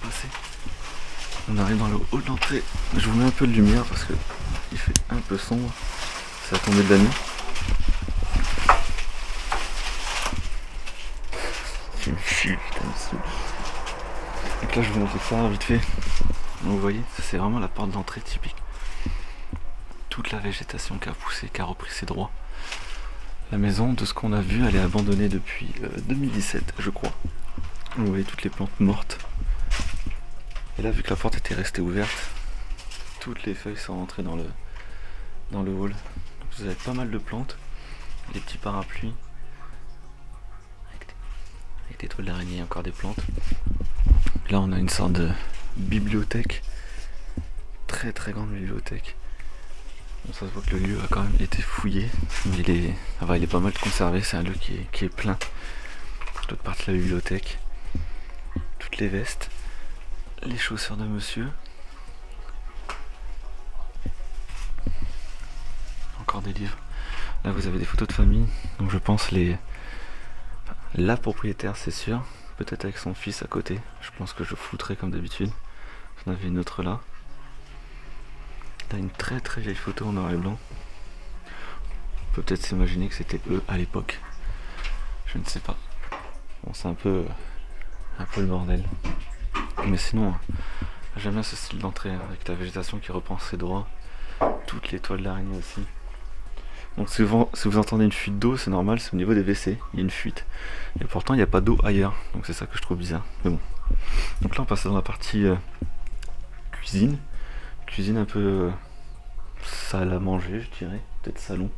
passer. On arrive dans le hall d'entrée. Je vous mets un peu de lumière parce que il fait un peu sombre. C'est à tomber de la nuit. Tu me chies, putain, dessus. Donc là, je vous montre ça vite fait. Donc, vous voyez, ça c'est vraiment la porte d'entrée typique. Toute la végétation qui a poussé, qui a repris ses droits. La maison, de ce qu'on a vu, elle est abandonnée depuis 2017, je crois. Vous voyez toutes les plantes mortes. Et là, vu que la porte était restée ouverte, toutes les feuilles sont rentrées dans le hall. Donc, vous avez pas mal de plantes, des petits parapluies, avec des toiles d'araignée, encore des plantes. Et là, on a une sorte de bibliothèque, très très grande bibliothèque. Bon, ça se voit que le lieu a quand même été fouillé, mais il est pas mal conservé. C'est un lieu qui est plein. L'autre partie de la bibliothèque, toutes les vestes, les chaussures de monsieur, encore des livres. Là vous avez des photos de famille, donc je pense la propriétaire c'est sûr, peut-être avec son fils à côté. Je pense que je flouterai comme d'habitude. J'en avais une autre là. Là une très très vieille photo en noir et blanc. On peut peut-être s'imaginer que c'était eux à l'époque. Je ne sais pas. Bon, c'est un peu le bordel. Mais sinon, j'aime bien ce style d'entrée, hein, avec la végétation qui reprend ses droits. Toutes les toiles d'araignée aussi. Donc si vous entendez une fuite d'eau, c'est normal, c'est au niveau des WC, il y a une fuite. Et pourtant il n'y a pas d'eau ailleurs, donc c'est ça que je trouve bizarre. Mais bon. Donc là on passe dans la partie cuisine. Cuisine un peu salle à manger, je dirais. Peut-être salon.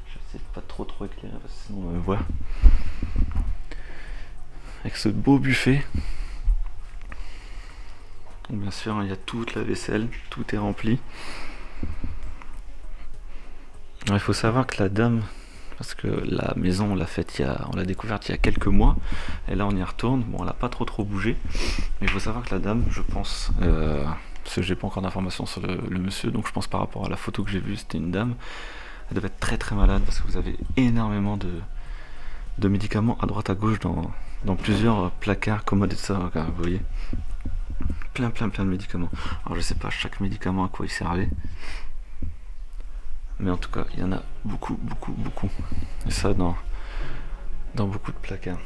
Je sais pas trop éclairer parce que sinon on va me voir. Avec ce beau buffet. Donc bien sûr il y a toute la vaisselle, tout est rempli. Alors, il faut savoir que la dame, parce que la maison on l'a découverte il y a quelques mois, et là on y retourne, bon elle a pas trop bougé, mais il faut savoir que la dame, je pense, parce que j'ai pas encore d'informations sur le monsieur, donc je pense par rapport à la photo que j'ai vue, c'était une dame, elle devait être très malade, parce que vous avez énormément de médicaments à droite à gauche dans plusieurs placards, commodes et tout ça, vous voyez, plein de médicaments. Alors je sais pas chaque médicament à quoi il servait, mais en tout cas, il y en a beaucoup. Et ça dans beaucoup de placards.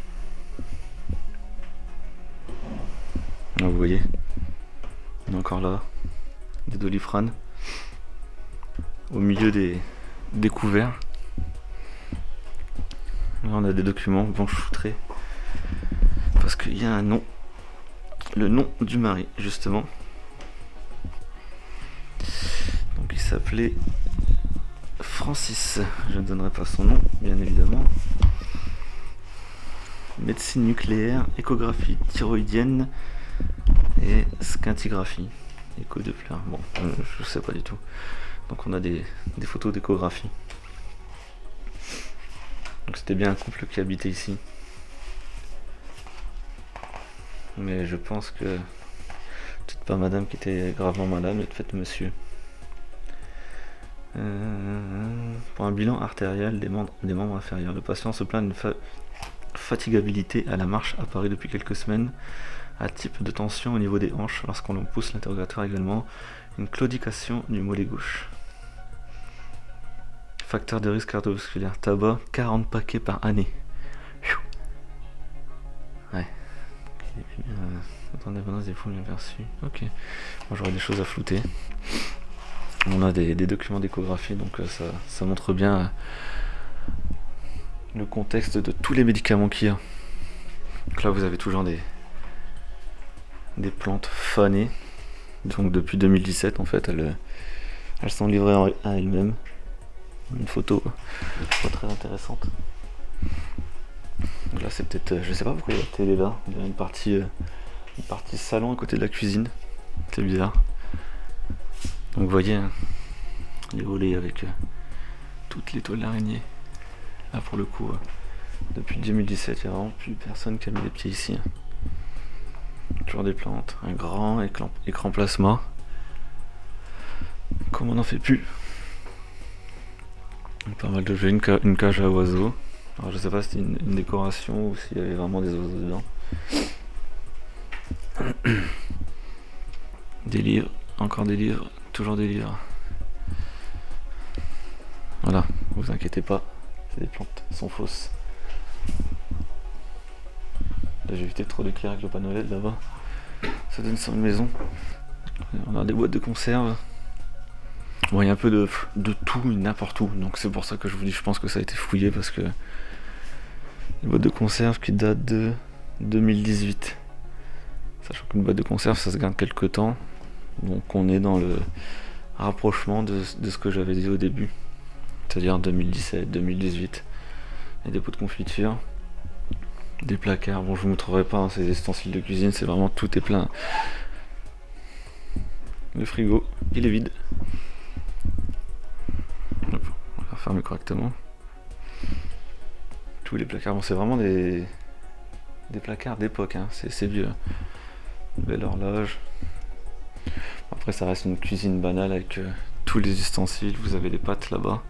Là, vous voyez, on est encore là, des Doliprane au milieu des couverts. Là, on a des documents, bon, je foutrai parce qu'il y a un nom, le nom du mari, justement. Donc, il s'appelait Francis, je ne donnerai pas son nom, bien évidemment. Médecine nucléaire, échographie thyroïdienne et scintigraphie. Écho de fleurs. Bon, je sais pas du tout. Donc on a des photos d'échographie. Donc c'était bien un couple qui habitait ici. Mais je pense que peut-être pas madame qui était gravement malade, mais peut-être monsieur. Pour un bilan artériel des membres inférieurs, le patient se plaint d'une fatigabilité à la marche apparue depuis quelques semaines, à type de tension au niveau des hanches lorsqu'on l'on pousse. L'interrogatoire également, une claudication du mollet gauche. Facteur de risque cardiovasculaire, tabac, 40 paquets par année. Ouais. Indépendance des fous bien perçus. Ok. Moi j'aurais des choses à flouter. On a des documents d'échographie, donc ça montre bien le contexte de tous les médicaments qu'il y a. Donc là vous avez toujours des plantes fanées. Donc depuis 2017 en fait elles sont livrées à elles-mêmes. Une photo pas très intéressante. Donc là c'est peut-être, je sais pas pourquoi il y a la télé là. Il y a une partie salon à côté de la cuisine. C'est bizarre. Donc vous voyez hein, les volets avec toutes les toiles d'araignée. Là pour le coup, depuis 2017, il n'y a vraiment plus personne qui a mis les pieds ici. Toujours des plantes, un grand écran plasma. Comme on n'en fait plus. Pas mal de jeux, une cage à oiseaux. Alors je sais pas si c'était une décoration ou s'il y avait vraiment des oiseaux dedans. Des livres, encore des livres, toujours des livres. Voilà, vous inquiétez pas, c'est des plantes, elles sont fausses. Là j'ai évité trop d'éclairer avec le panneau LED là-bas. Ça donne sur une maison. On a des boîtes de conserve. Bon, il y a un peu de tout, mais n'importe où. Donc c'est pour ça que je vous dis, je pense que ça a été fouillé parce que les boîtes de conserve qui datent de 2018. Sachant qu'une boîte de conserve, ça se garde quelques temps. Donc on est dans le rapprochement de ce que j'avais dit au début. C'est-à-dire 2017, 2018. Il y a des pots de confiture, des placards. Bon, je vous montrerai pas, hein, ces ustensiles de cuisine, c'est vraiment tout est plein. Le frigo, il est vide. Hop, on va fermer correctement. Tous les placards, bon, c'est vraiment des placards d'époque, hein. C'est vieux. Une belle horloge. Après, ça reste une cuisine banale avec tous les ustensiles. Vous avez des pâtes là-bas.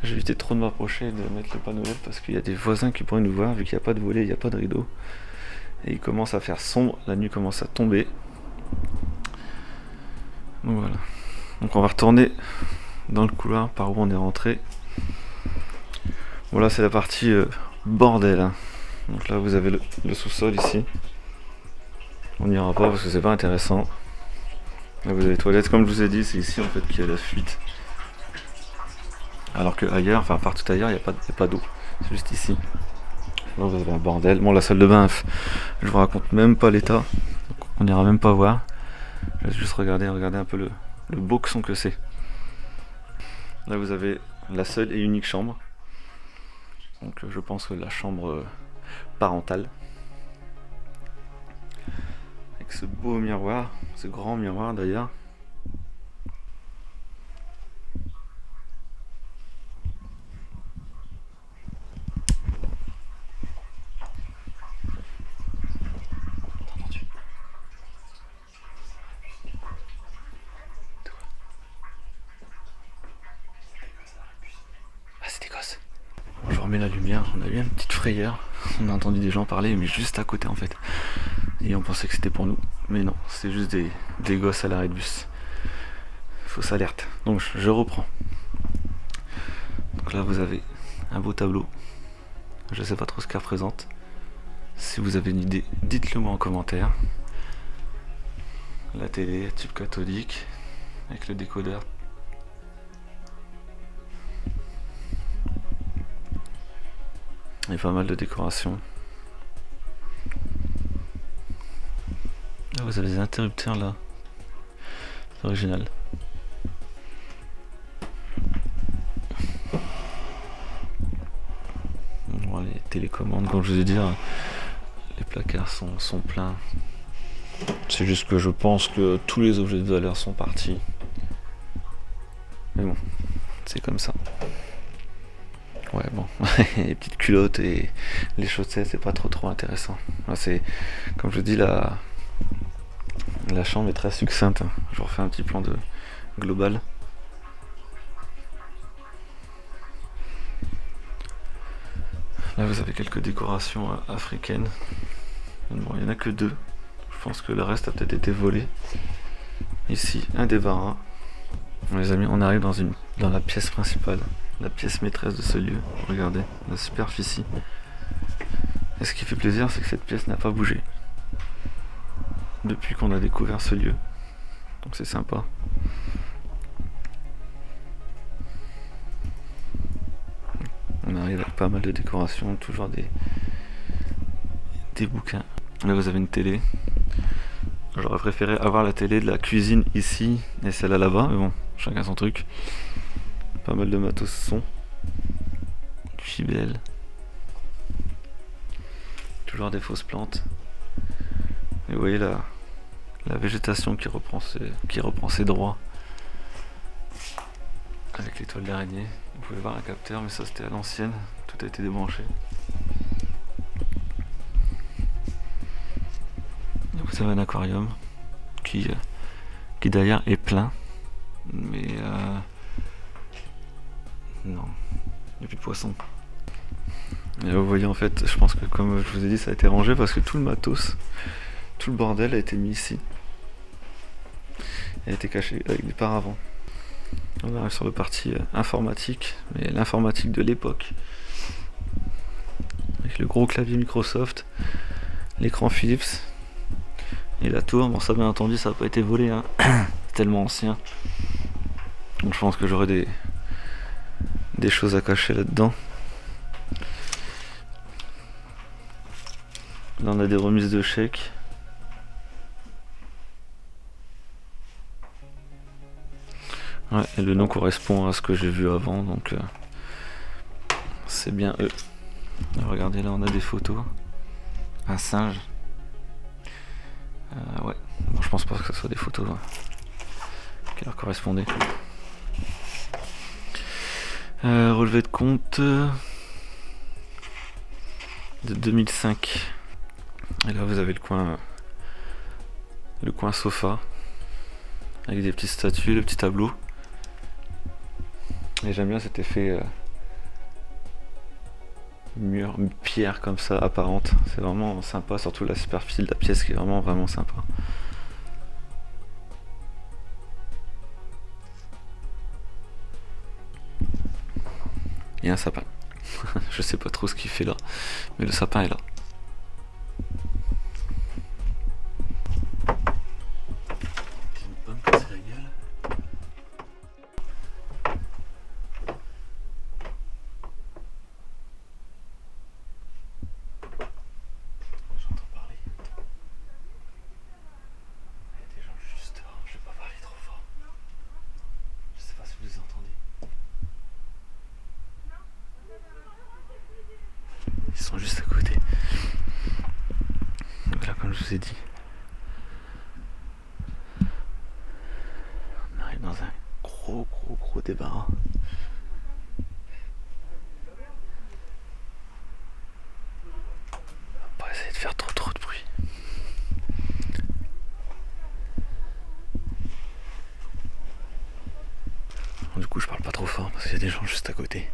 J'ai évité trop de m'approcher et de mettre le panneau LED parce qu'il y a des voisins qui pourraient nous voir vu qu'il n'y a pas de volet, il n'y a pas de rideau. Et il commence à faire sombre, la nuit commence à tomber. Donc voilà. Donc on va retourner dans le couloir par où on est rentré. Bon là c'est la partie bordel, hein. Donc là vous avez le sous-sol ici. On n'ira pas parce que c'est pas intéressant. Là vous avez les toilettes, comme je vous ai dit, c'est ici en fait qu'il y a la fuite. Alors que ailleurs, enfin partout ailleurs, il n'y a pas d'eau. C'est juste ici. Là vous avez un bordel. Bon la salle de bain, je vous raconte même pas l'état. On n'ira même pas voir. Je vais juste regarder un peu le boxon que c'est. Là vous avez la seule et unique chambre. Donc je pense que la chambre parentale. Avec ce beau miroir, ce grand miroir d'ailleurs. Ah c'est des gosses. Je remets la lumière, on a eu une petite frayeur. On a entendu des gens parler mais juste à côté en fait. Et on pensait que c'était pour nous. Mais non, c'est juste des gosses à l'arrêt de bus. Fausse alerte. Donc je reprends. Donc là vous avez un beau tableau. Je sais pas trop ce qu'elle représente. Si vous avez une idée, dites-le moi en commentaire. La télé, tube cathodique, avec le décodeur. Et pas mal de décorations. Là vous avez des interrupteurs là. C'est original. Bon, les télécommandes, comme je vous ai dit, les placards sont pleins. C'est juste que je pense que tous les objets de valeur sont partis. Mais bon, c'est comme ça. Ouais bon, les petites culottes et les chaussettes, c'est pas trop intéressant. Là, c'est, comme je dis, la chambre est très succincte. Je vous refais un petit plan de global. Là vous avez quelques décorations africaines. Bon, il n'y en a que deux. Je pense que le reste a peut-être été volé. Ici, un débarras. Bon, les amis, on arrive dans la pièce principale, la pièce maîtresse de ce lieu. Regardez, la superficie. Et ce qui fait plaisir, c'est que cette pièce n'a pas bougé depuis qu'on a découvert ce lieu. Donc c'est sympa. On arrive avec pas mal de décorations, toujours des bouquins. Là vous avez une télé. J'aurais préféré avoir la télé de la cuisine ici et celle-là là-bas, mais bon, chacun son truc. Pas mal de matos son. Du JBL. Toujours des fausses plantes. Et vous voyez la végétation qui reprend ses droits. Avec les toiles d'araignée. Vous pouvez voir un capteur, mais ça c'était à l'ancienne. Tout a été débranché. Vous avez un aquarium qui d'ailleurs est plein, mais non, il n'y a plus de poissons. Et là, vous voyez en fait, je pense que comme je vous ai dit, ça a été rangé parce que tout le matos, tout le bordel a été mis ici. Elle était cachée avec des paravents. On arrive sur le parti informatique, mais l'informatique de l'époque. Avec le gros clavier Microsoft, l'écran Philips et la tour. Bon, ça bien entendu, ça n'a pas été volé, hein. C'est tellement ancien. Donc je pense que j'aurai des choses à cacher là-dedans. Là on a des remises de chèques. Ouais, et le nom correspond à ce que j'ai vu avant, donc c'est bien eux. Regardez, là on a des photos. Un singe. Ouais, bon, je pense pas que ce soit des photos qui leur correspondaient. Relevé de compte de 2005. Et là vous avez le coin sofa avec des petites statues, le petit tableau. Et j'aime bien cet effet mur, pierre comme ça apparente. C'est vraiment sympa, surtout la superficie de la pièce qui est vraiment sympa. Et un sapin. Je sais pas trop ce qu'il fait là, mais le sapin est là. Ils sont juste à côté. Donc là, comme je vous ai dit, on arrive dans un gros débarras. On va pas essayer de faire trop de bruit. Du coup, je parle pas trop fort parce qu'il y a des gens juste à côté.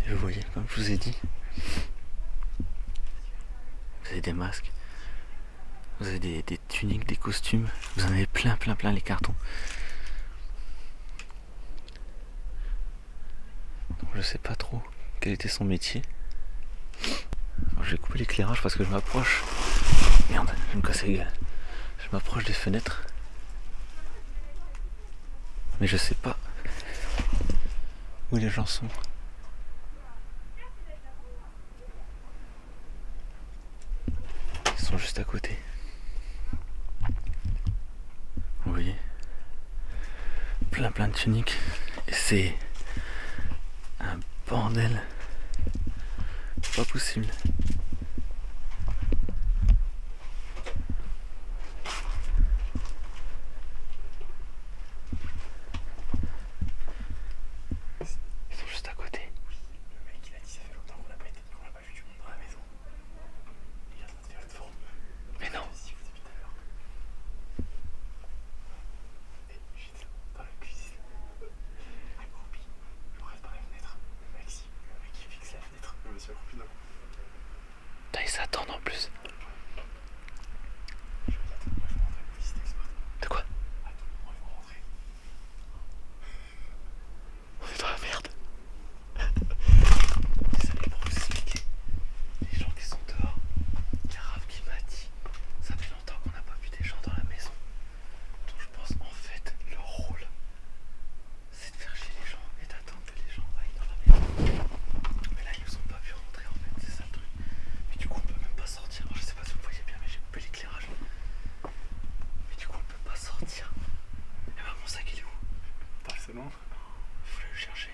Et vous voyez, comme je vous ai dit, vous avez des masques, vous avez des tuniques, des costumes, vous en avez plein les cartons. Donc je sais pas trop quel était son métier. Alors, je vais couper l'éclairage parce que je m'approche. Merde, je vais me casser la gueule. Je m'approche des fenêtres. Mais je sais pas où les gens sont. Ils sont juste à côté. Vous voyez, plein de tuniques. Et c'est un bordel pas possible. Ils sont juste à côté. Le mec il a dit ça fait longtemps qu'on l'a pas vu du monde dans la maison. Il est en train de faire une forme. Mais non. Si vous depuis tout à l'heure. Et j'étais dans la cuisine. Accroupi. Je reste par la fenêtre. Le mec qui fixe la fenêtre. Je me suis accroupi d'un coup. Putain, ils s'attendent en plus. Je vais attendre, moi je vais rentrer pour visiter l'exploit. De quoi? Attends, moi je vais rentrer. On est dans la merde. Ça pour vous expliquer. Les gens qui sont dehors. Il y a Raph qui m'a dit, ça fait longtemps qu'on n'a pas vu des gens dans la maison. Donc je pense en fait leur rôle, c'est de faire chier les gens et d'attendre que les gens aillent dans la maison. Mais là ils nous ont pas vu rentrer en fait, c'est ça le truc. Mais du coup on peut même pas sortir. Alors, je sais pas si vous voyez bien mais j'ai coupé l'éclairage. Mais du coup on peut pas sortir. Et ben mon sac il est où? Dans le salon. Il faut aller le chercher.